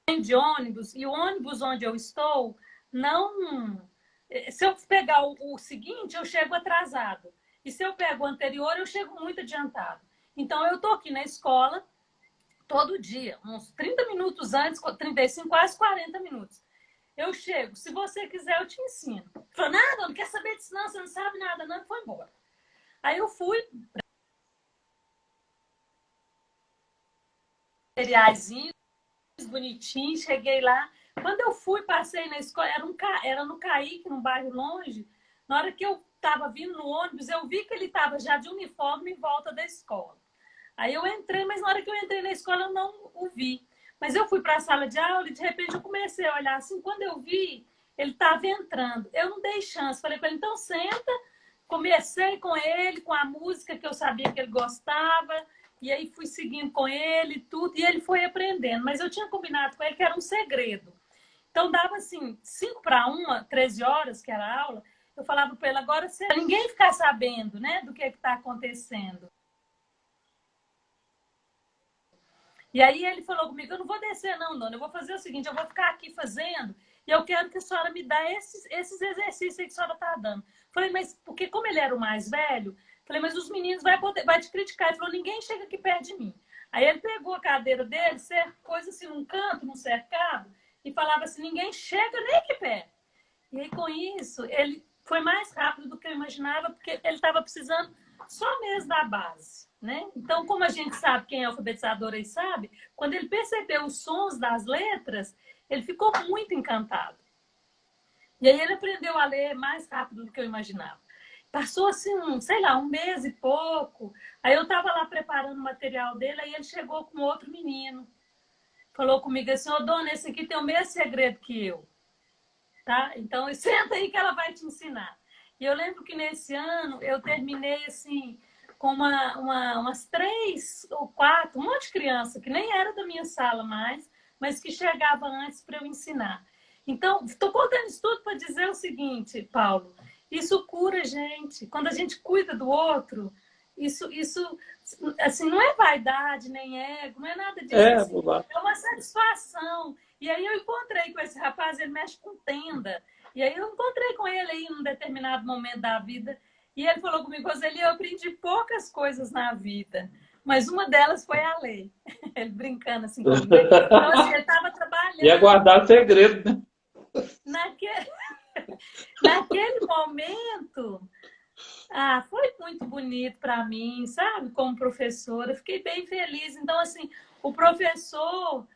ir de ônibus, e o ônibus onde eu estou não. Se eu pegar o seguinte, eu chego atrasado. E se eu pego o anterior, eu chego muito adiantado. Então, eu estou aqui na escola todo dia, uns 30 minutos antes, 35, quase 40 minutos. eu chego, se você quiser eu te ensino. Falou, nada, não quer saber disso não, você não sabe nada não, e foi embora. Aí eu fui, materiaizinhos, bonitinhos, cheguei lá. Quando eu fui, passei na escola, era no Caíque, num bairro longe. Na hora que eu estava vindo no ônibus, eu vi que ele estava já de uniforme em volta da escola. Aí eu entrei, mas na hora que eu entrei na escola eu não o vi. Mas eu fui para a sala de aula e de repente eu comecei a olhar assim. Quando eu vi, ele estava entrando. Eu não dei chance. Falei para ele, então senta. Comecei com ele, com a música que eu sabia que ele gostava. E aí fui seguindo com ele, tudo. E ele foi aprendendo. Mas eu tinha combinado com ele que era um segredo. Então dava assim, 5 para 1, 13 horas, que era a aula. Eu falava para ele, agora se ninguém ficar sabendo, né, do que está acontecendo. E aí ele falou comigo, eu não vou descer não, dona, eu vou fazer o seguinte, eu vou ficar aqui fazendo e eu quero que a senhora me dê esses exercícios aí que a senhora está dando. Falei, mas porque como ele era o mais velho, falei, mas os meninos vai te criticar. Ele falou, ninguém chega aqui perto de mim. Aí ele pegou a cadeira dele, coisa assim, num canto, num cercado, e falava assim, ninguém chega nem aqui perto. E aí com isso, ele foi mais rápido do que eu imaginava, porque ele estava precisando só mesmo da base. Né? Então, como a gente sabe, quem é alfabetizador aí sabe, quando ele percebeu os sons das letras, ele ficou muito encantado. E aí ele aprendeu a ler mais rápido do que eu imaginava. Passou assim, sei lá, 1 mês e pouco. Aí eu estava lá preparando o material dele, aí ele chegou com outro menino. Falou comigo assim, ô dona, esse aqui tem o mesmo segredo que eu. Tá? Então, senta aí que ela vai te ensinar. E eu lembro que nesse ano eu terminei assim, com umas 3 ou 4, um monte de criança que nem era da minha sala mais, mas que chegava antes para eu ensinar. Então, estou contando isso tudo para dizer o seguinte, Paulo, isso cura a gente. Quando a gente cuida do outro, isso assim, não é vaidade, nem ego, não é nada disso. Assim, é uma satisfação. E aí eu encontrei com esse rapaz, ele mexe com tenda. E aí eu encontrei com ele aí num determinado momento da vida. E ele falou comigo, Roseli, eu aprendi poucas coisas na vida, mas uma delas foi a lei. Ele brincando assim comigo. Então, assim, ele estava trabalhando. E guardar segredo, né? Naquele momento, foi muito bonito para mim, sabe? Como professora, fiquei bem feliz. Então, assim, o professor,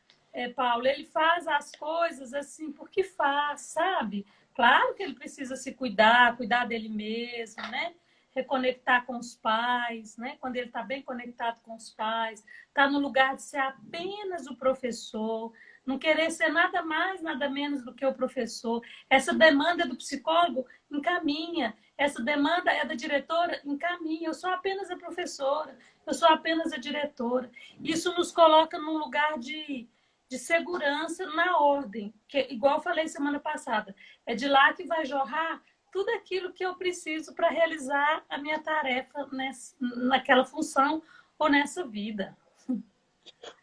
Paulo, ele faz as coisas assim porque faz, sabe? Claro que ele precisa se cuidar dele mesmo, né? Reconectar com os pais, né? Quando ele está bem conectado com os pais, está no lugar de ser apenas o professor, não querer ser nada mais, nada menos do que o professor. Essa demanda do psicólogo encaminha, essa demanda é da diretora, encaminha. Eu sou apenas a professora, eu sou apenas a diretora. Isso nos coloca num lugar de segurança na ordem, que, igual eu falei semana passada, é de lá que vai jorrar tudo aquilo que eu preciso para realizar a minha tarefa naquela função ou nessa vida.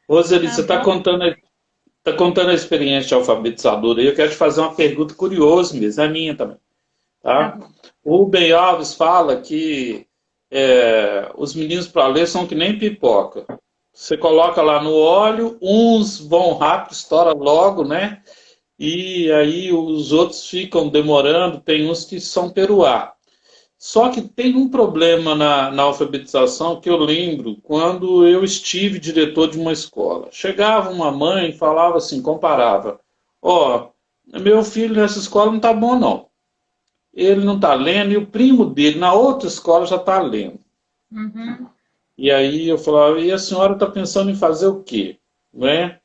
Roseli, você está contando a experiência de alfabetizadora e eu quero te fazer uma pergunta curiosa mesmo, é minha também. Tá? O Rubem Alves fala que os meninos para ler são que nem pipoca. Você coloca lá no óleo, uns vão rápido, estoura logo, né? E aí os outros ficam demorando, tem uns que são peruá. Só que tem um problema na alfabetização que eu lembro quando eu estive diretor de uma escola. Chegava uma mãe e falava assim, comparava, meu filho nessa escola não está bom não. Ele não está lendo e o primo dele na outra escola já está lendo. Uhum. E aí eu falava, e a senhora está pensando em fazer o quê? Né?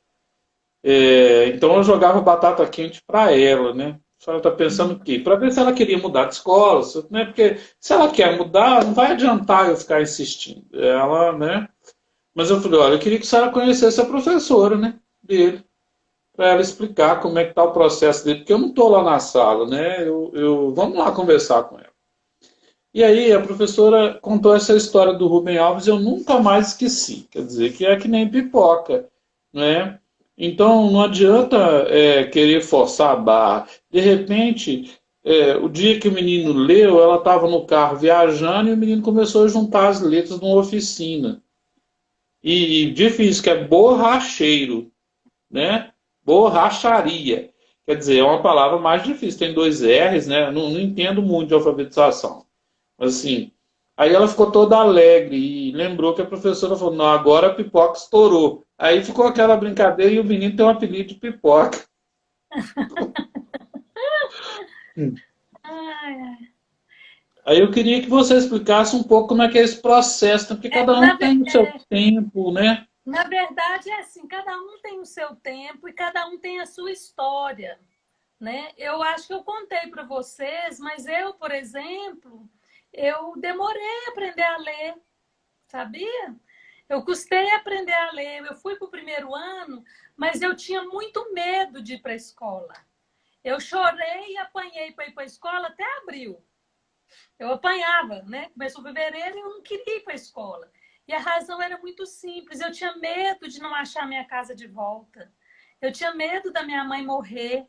Então eu jogava batata quente para ela, né? A senhora está pensando o quê? Para ver se ela queria mudar de escola, né? Porque se ela quer mudar, não vai adiantar eu ficar insistindo. Ela, né? Mas eu falei, olha, eu queria que a senhora conhecesse a professora, né? Dele. Para ela explicar como é que está o processo dele, porque eu não estou lá na sala, né? Vamos lá conversar com ela. E aí a professora contou essa história do Rubem Alves e eu nunca mais esqueci. Quer dizer, que é que nem pipoca, né? Então não adianta querer forçar a barra. De repente, o dia que o menino leu, ela estava no carro viajando e o menino começou a juntar as letras numa oficina. E difícil, que é borracheiro, né? Borracharia. Quer dizer, é uma palavra mais difícil, tem dois R's, né? Não entendo muito de alfabetização. Mas assim, aí ela ficou toda alegre e lembrou que a professora falou, não, agora a pipoca estourou. Aí ficou aquela brincadeira e o menino tem um apelido de pipoca. Ai, ai. Aí eu queria que você explicasse um pouco como é que é esse processo, né? Porque É, cada um tem o seu tempo, né? na verdade, é assim, cada um tem o seu tempo e cada um tem a sua história, né? Eu acho que eu contei para vocês, mas eu, por exemplo, eu demorei a aprender a ler, sabia? Eu custei aprender a ler. Eu fui para o primeiro ano, mas eu tinha muito medo de ir para a escola. Eu chorei e apanhei para ir para a escola até abril. Eu apanhava, né? Começou fevereiro e eu não queria ir para a escola. E a razão era muito simples. Eu tinha medo de não achar minha casa de volta. Eu tinha medo da minha mãe morrer,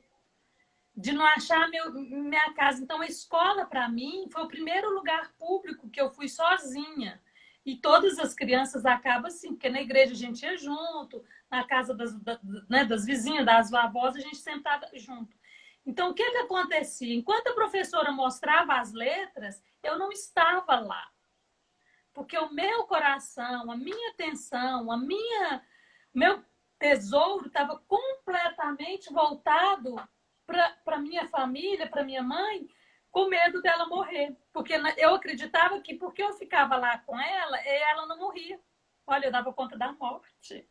de não achar minha casa. Então, a escola, para mim, foi o primeiro lugar público que eu fui sozinha. E todas as crianças acabam assim, porque na igreja a gente ia junto, na casa das vizinhas, das avós, a gente sempre estava junto. Então, o que acontecia? Enquanto a professora mostrava as letras, eu não estava lá. Porque o meu coração, a minha atenção, meu tesouro estava completamente voltado para minha família, para minha mãe, com medo dela morrer. Porque eu acreditava que porque eu ficava lá com ela não morria. Olha, eu dava conta da morte.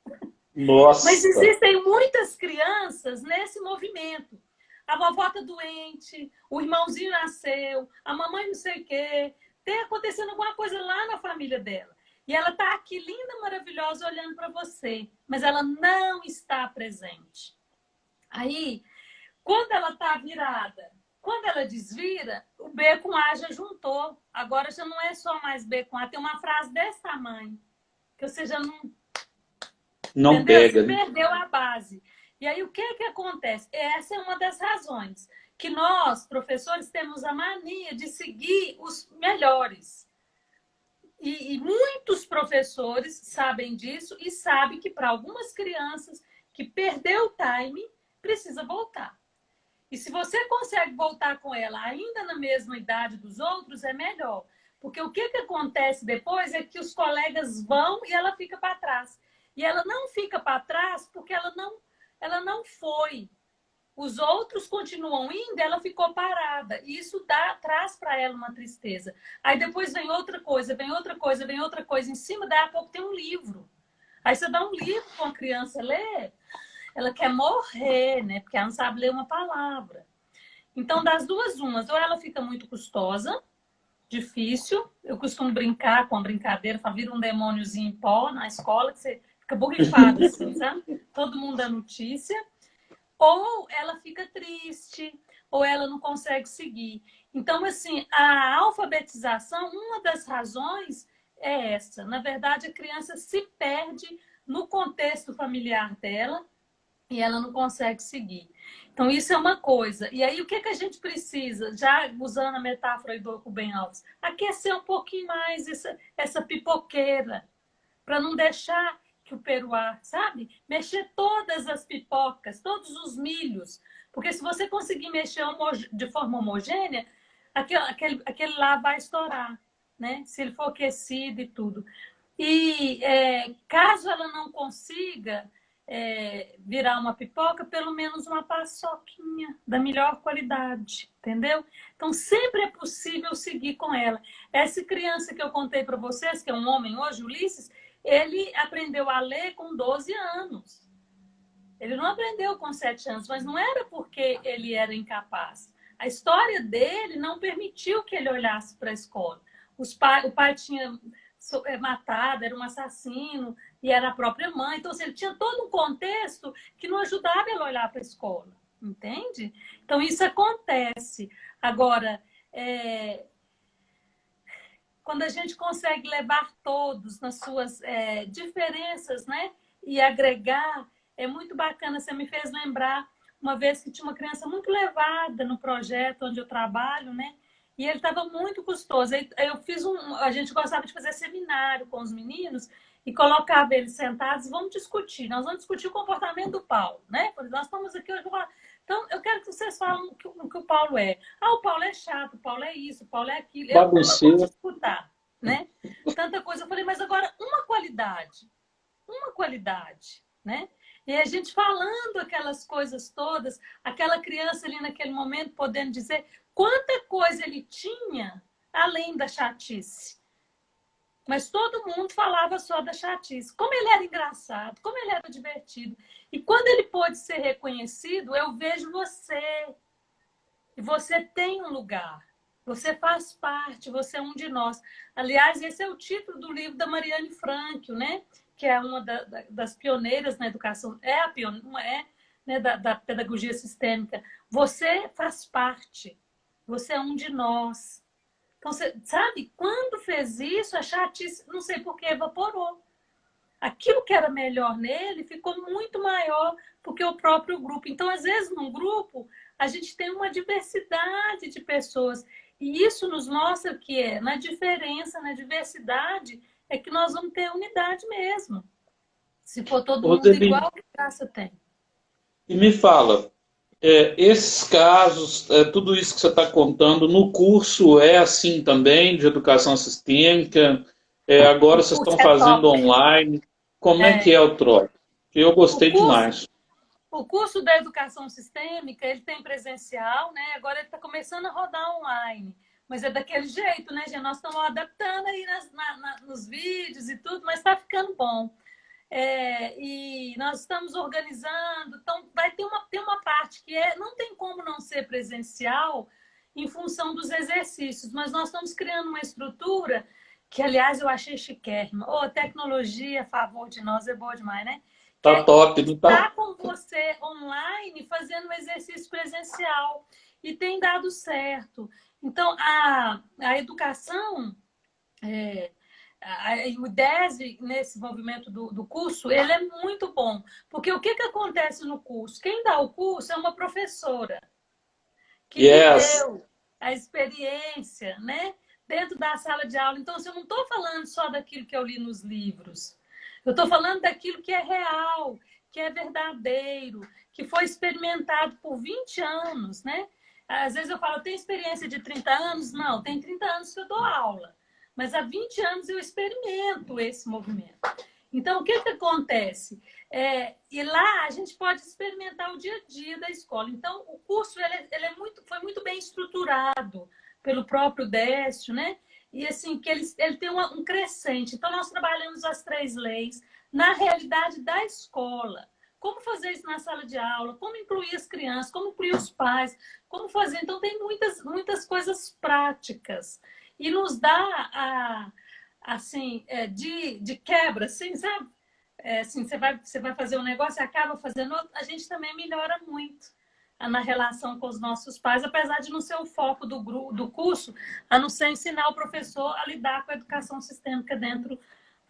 Mas Nossa! existem muitas crianças nesse movimento. A vovó está doente, o irmãozinho nasceu, a mamãe não sei o quê. Tem acontecendo alguma coisa lá na família dela. E ela está aqui, linda, maravilhosa, olhando para você. Mas ela não está presente. Aí, quando ela está virada, quando ela desvira, o B com A já juntou. Agora já não é só mais B com A. Tem uma frase desse tamanho. Que você já não... Não Entendeu? Você pega, né? perdeu a base. E aí, o que acontece? Essa é uma das razões que nós, professores, temos a mania de seguir os melhores. E muitos professores sabem disso e sabem que para algumas crianças que perdeu o time, precisa voltar. E se você consegue voltar com ela ainda na mesma idade dos outros, é melhor. Porque o que acontece depois é que os colegas vão e ela fica para trás. E ela não fica para trás porque ela não foi. Os outros continuam indo, ela ficou parada. E isso traz para ela uma tristeza. Aí depois vem outra coisa, vem outra coisa, vem outra coisa. Em cima, daí a pouco tem um livro. Aí você dá um livro para uma criança ler, ela quer morrer, né? Porque ela não sabe ler uma palavra. Então, das duas umas, ou ela fica muito custosa, difícil. Eu costumo brincar com a brincadeira, vira um demôniozinho em pó na escola, que você fica borrifado, assim, sabe? Todo mundo dá notícia. Ou ela fica triste, ou ela não consegue seguir. Então, assim, a alfabetização, uma das razões é essa. Na verdade, a criança se perde no contexto familiar dela e ela não consegue seguir. Então, isso é uma coisa. E aí, o que a gente precisa, já usando a metáfora do Rubem Alves? Aquecer um pouquinho mais essa pipoqueira, para não deixar que o peruá, sabe? Mexer todas as pipocas, todos os milhos. Porque se você conseguir mexer de forma homogênea, aquele lá vai estourar, né? Se ele for aquecido e tudo. E caso ela não consiga virar uma pipoca, pelo menos uma paçoquinha da melhor qualidade, entendeu? Então, sempre é possível seguir com ela. Essa criança que eu contei para vocês, que é um homem hoje, Ulisses, ele aprendeu a ler com 12 anos. Ele não aprendeu com 7 anos, mas não era porque ele era incapaz. A história dele não permitiu que ele olhasse para a escola. O pai tinha matado, era um assassino, e era a própria mãe. Então, assim, ele tinha todo um contexto que não ajudava ele a olhar para a escola. Entende? Então, isso acontece. Agora, quando a gente consegue levar todos nas suas diferenças, né? E agregar, é muito bacana. Você me fez lembrar uma vez que tinha uma criança muito levada no projeto onde eu trabalho, né? E ele estava muito custoso. A gente gostava de fazer seminário com os meninos e colocava eles sentados e vamos discutir. Nós vamos discutir o comportamento do Paulo, né? Nós estamos aqui hoje para Então, eu quero que vocês falem o que o Paulo é. Ah, o Paulo é chato, o Paulo é isso, o Paulo é aquilo. Eu não gosto de escutar, né? Tanta coisa. Eu falei, mas agora uma qualidade, né? E a gente falando aquelas coisas todas, aquela criança ali naquele momento podendo dizer quanta coisa ele tinha além da chatice. Mas todo mundo falava só da chatice. Como ele era engraçado, como ele era divertido. E quando ele pôde ser reconhecido, eu vejo você. E você tem um lugar. Você faz parte, você é um de nós. Aliás, esse é o título do livro da Mariane Franco, né? Que é uma das pioneiras na educação, é a pioneira, né, da pedagogia sistêmica. Você faz parte. Você é um de nós. Então, você sabe, quando fez isso, a chatice, não sei por que, evaporou. Aquilo que era melhor nele ficou muito maior porque o próprio grupo. Então, às vezes, num grupo, a gente tem uma diversidade de pessoas. E isso nos mostra que na diferença, na diversidade, é que nós vamos ter unidade mesmo. Se for todo mundo igual, que graça tem? E me fala, esses casos, tudo isso que você está contando, no curso é assim também, de educação sistêmica? Agora vocês estão fazendo online. Como é que é o trote? Eu gostei demais. O curso da educação sistêmica, ele tem presencial, né? Agora ele está começando a rodar online. Mas é daquele jeito, né, gente? Nós estamos adaptando aí nos vídeos e tudo, mas está ficando bom. E nós estamos organizando, então vai ter uma parte que não tem como não ser presencial em função dos exercícios, mas nós estamos criando uma estrutura que, aliás, eu achei chiquérrima. A tecnologia a favor de nós é boa demais, né? Tá top, não tá? Tá com você online fazendo um exercício presencial e tem dado certo. Então, a educação... o DESE, nesse movimento do curso, ele é muito bom. Porque o que acontece no curso? Quem dá o curso é uma professora que viveu a experiência, né, dentro da sala de aula. Então, eu não estou falando só daquilo que eu li nos livros. Eu estou falando daquilo que é real, que é verdadeiro, que foi experimentado por 20 anos, né? Às vezes eu falo, tem experiência de 30 anos? Não, tem 30 anos que eu dou aula. Mas há 20 anos eu experimento esse movimento. Então, o que acontece? E lá a gente pode experimentar o dia a dia da escola. Então, o curso foi muito bem estruturado pelo próprio Décio, né? E assim, que ele tem um crescente. Então, nós trabalhamos as 3 leis na realidade da escola. Como fazer isso na sala de aula, como incluir as crianças, como incluir os pais, como fazer. Então, tem muitas coisas práticas. E nos dá, assim, de quebra, assim, sabe? Assim, você vai fazer um negócio e acaba fazendo outro. A gente também melhora muito na relação com os nossos pais, apesar de não ser o foco do curso, a não ser ensinar o professor a lidar com a educação sistêmica dentro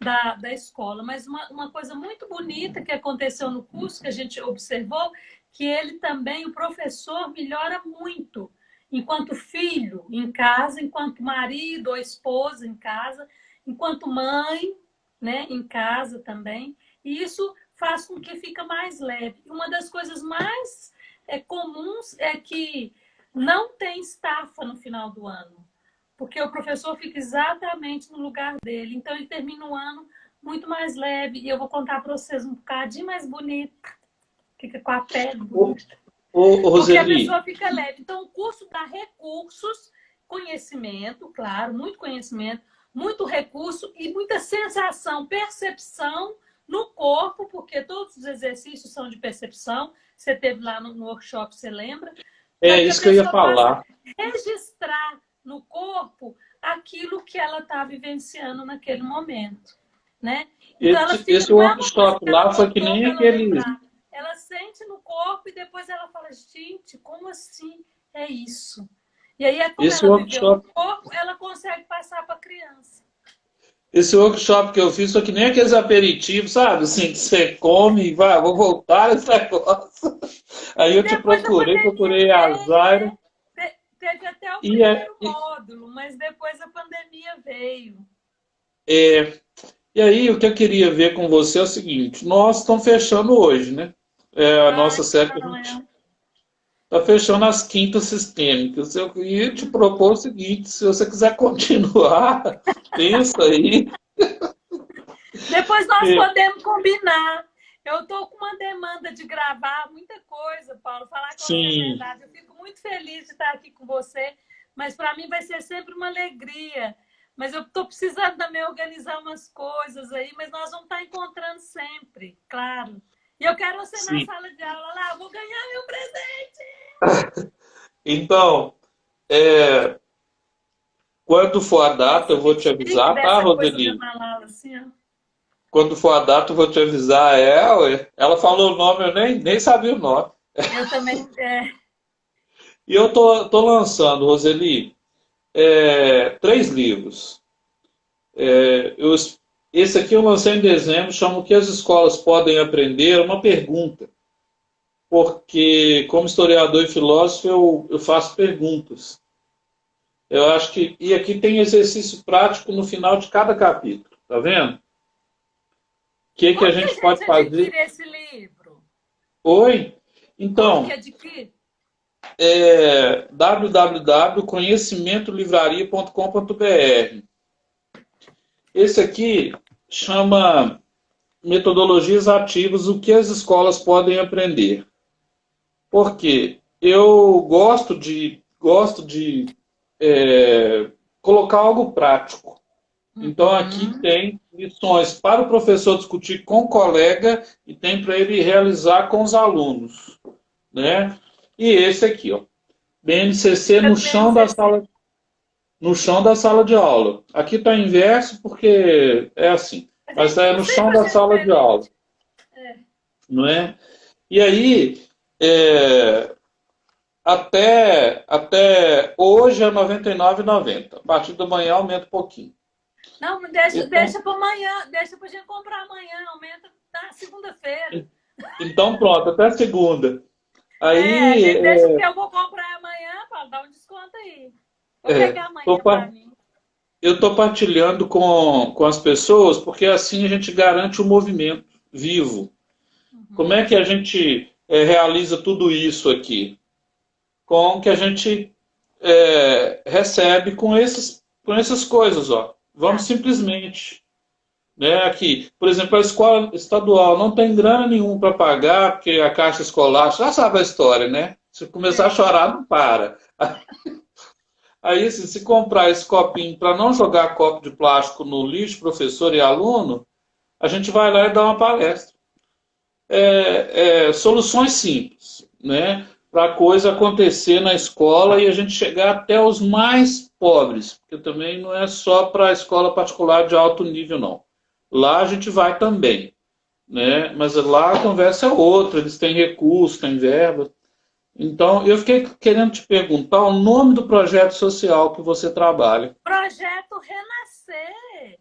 da escola. Mas uma coisa muito bonita que aconteceu no curso, que a gente observou, que ele também, o professor, melhora muito enquanto filho em casa, enquanto marido ou esposa em casa, enquanto mãe, né, em casa também. E isso faz com que fica mais leve. Uma das coisas mais comuns é que não tem estafa no final do ano, porque o professor fica exatamente no lugar dele. Então, ele termina o ano muito mais leve. E eu vou contar para vocês um bocadinho mais bonito, fica com a pele bonita. Porque a pessoa fica leve. Então, o curso dá recursos, conhecimento, claro, muito recurso e muita sensação, percepção no corpo, porque todos os exercícios são de percepção. Você teve lá no workshop, você lembra? Isso que eu ia falar. Registrar no corpo aquilo que ela está vivenciando naquele momento, né? Então, esse workshop lá foi que nem aquele... Ela sente no corpo e depois ela fala, gente, como assim é isso? E aí, como ela viveu no corpo, ela consegue passar para a criança. Esse workshop que eu fiz foi que nem aqueles aperitivos, sabe? Assim, que você come e vai, vou voltar esse negócio. Aí eu te procurei a Zaira. Teve até o primeiro módulo, mas depois a pandemia veio. E aí, o que eu queria ver com você é o seguinte, nós estamos fechando hoje, né? A nossa série que a gente tá fechando as quintas sistêmicas. Eu ia te propor o seguinte, se você quiser continuar, pensa aí. Depois nós que- podemos combinar. Eu estou com uma demanda de gravar muita coisa, Paulo. Falar com você a Sim, verdade. Eu fico muito feliz de estar aqui com você, mas para mim vai ser sempre uma alegria. Mas eu estou precisando também organizar umas coisas aí, mas nós vamos estar encontrando sempre, claro. E eu quero você na sim. sala de aula lá, vou ganhar meu presente. Então, é, quando for a data, eu Esse vou te chique avisar, tá, dessa coisa da Roseli? Malala, assim, ó. Quando for a data, eu vou te avisar. Ué. Ela falou o nome, eu nem sabia o nome. Eu também. E eu tô lançando, Roseli, 3 livros. É, eu- esse aqui eu lancei em dezembro, chama O que as escolas podem aprender, é uma pergunta. Porque, como historiador e filósofo, eu faço perguntas. Eu acho que. E aqui tem exercício prático no final de cada capítulo, tá vendo? O que a Como que a gente gente pode fazer? adquire esse livro? Oi? Como que Então, adquire? www.conhecimentolivraria.com.br. Esse aqui chama Metodologias Ativas, o que as escolas podem aprender. Porque eu gosto de colocar algo prático. Então aqui Uhum. tem lições para o professor discutir com o colega e tem para ele realizar com os alunos, né? E esse aqui, ó, BNCC É do BNCC. no chão da sala de aula. Aqui está inverso porque é assim, A mas gente é tem no que sempre chão da fazer sala de aula, diferente. É. não é? E aí, é, até hoje é R$ 99,90. A partir da manhã aumenta um pouquinho. Não, deixa, Então, deixa para amanhã, deixa para a gente comprar amanhã, aumenta na segunda-feira. então pronto, até segunda. É, a Aí gente deixa que eu vou comprar amanhã, Paulo, dá um desconto aí. Vou é, pegar tô amanhã para par- mim. eu estou partilhando com as pessoas, porque assim a gente garante o movimento vivo. Como é que Uhum. a gente realiza tudo isso aqui? Com o que a gente recebe com essas coisas, ó. Vamos Tá. simplesmente, né, aqui, por exemplo, a escola estadual não tem grana nenhuma para pagar, porque a caixa escolar, já sabe a história, né? Se começar a É. chorar, não para. Aí, se comprar esse copinho para não jogar copo de plástico no lixo, professor e aluno, a gente vai lá e dá uma palestra. Soluções simples, né? Para a coisa acontecer na escola e a gente chegar até os mais pobres, porque também não é só para a escola particular de alto nível, não. Lá a gente vai também, né? Mas lá a conversa é outra, eles têm recursos, têm verba. Então, eu fiquei querendo te perguntar o nome do projeto social que você trabalha. Projeto Renascer.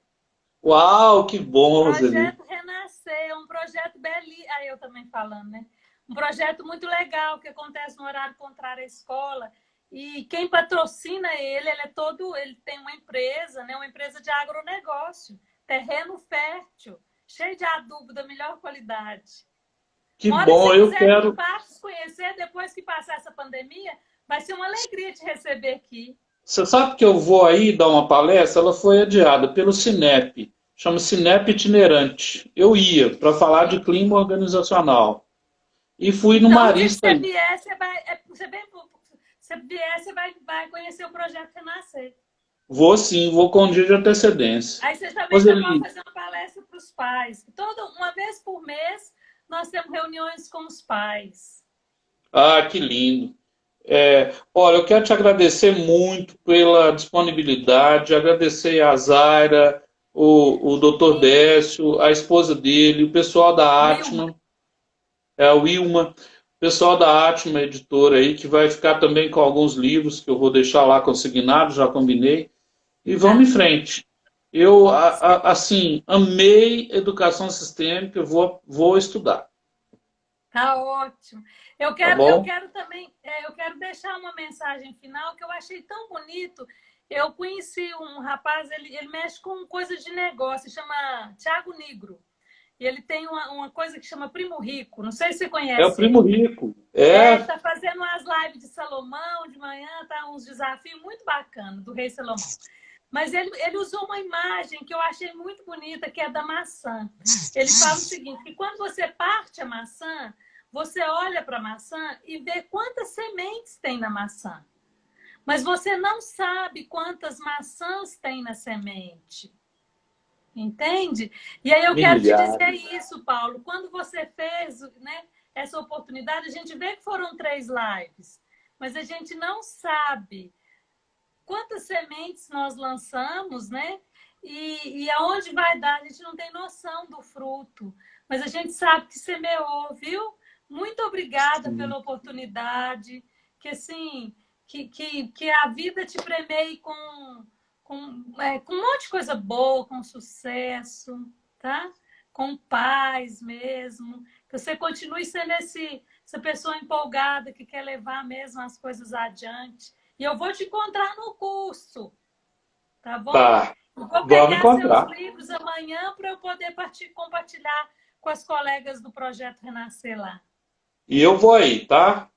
Uau, que bom, Roseli. Projeto Renascer, um projeto belíssimo. Aí eu também falando, né? Um projeto muito legal que acontece no horário contrário à escola. E quem patrocina ele é todo, ele tem uma empresa, né? Uma empresa de agronegócio, terreno fértil, cheio de adubo da melhor qualidade. Que Uma hora que bom, você eu quiser vir em quero. Passos conhecer, depois que passar essa pandemia, vai ser uma alegria te receber aqui. Você sabe que eu vou aí dar uma palestra? Ela foi adiada pelo Cinep. Chama Cinep Itinerante. Eu ia para falar de clima organizacional. E fui no Então, o dia que Marista você aí. vier, você vier, você vai conhecer o projeto Renascer. Vou sim, vou com um dia de antecedência. Aí você também já pode Roseli, fazer uma palestra para os pais. Uma vez por mês, nós temos reuniões com os pais. que lindo. Olha, eu quero te agradecer muito pela disponibilidade, agradecer a Zaira, o Dr. Sim, Décio, a esposa dele, o pessoal da Wilma. Atman, a Wilma, o pessoal da Atma Editora aí, que vai ficar também com alguns livros que eu vou deixar lá consignados, já combinei. E vamos Tá. em frente. Eu, assim, amei educação sistêmica, eu vou estudar, Tá ótimo. tá Eu bom? quero também, eu quero deixar uma mensagem final que eu achei tão bonito. Eu conheci um rapaz, ele mexe com coisas de negócio, chama Tiago Nigro. E ele tem uma coisa que chama Primo Rico. Não sei se você É o conhece Primo ele. Rico. Ele está fazendo umas lives de Salomão de manhã, tá uns desafios muito bacanas do rei Salomão. Mas ele usou uma imagem que eu achei muito bonita, que é da maçã. Ele fala o seguinte, que quando você parte a maçã, você olha para a maçã e vê quantas sementes tem na maçã. Mas você não sabe quantas maçãs tem na semente. Entende? E aí eu quero te dizer isso, Paulo. Quando você fez, né, essa oportunidade, a gente vê que foram 3 lives, mas a gente não sabe quantas sementes nós lançamos, né? E aonde vai dar, a gente não tem noção do fruto, mas a gente sabe que semeou, viu? Muito obrigada pela oportunidade, que assim, que a vida te premeie com um monte de coisa boa, com sucesso, tá? Com paz mesmo. Que você continue sendo essa pessoa empolgada que quer levar mesmo as coisas adiante. E eu vou te encontrar no curso, tá bom? Tá, Eu vou vamos pegar seus encontrar. livros amanhã para eu poder compartilhar com as colegas do Projeto Renascer lá. E eu vou aí, tá?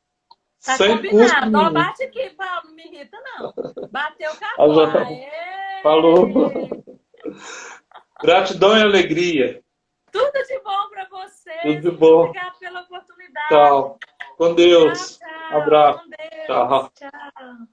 Tá Sem custo combinado. Ó, nenhum. bate aqui, Paulo, não me irrita, não. Bateu, A acabou. Jota falou. Aê! Gratidão e alegria. Tudo de bom para Tudo vocês. de Muito bom. obrigada pela oportunidade. Tchau. Com Tchau, Deus. tchau. Abraço. Com Deus. Tchau. Tchau.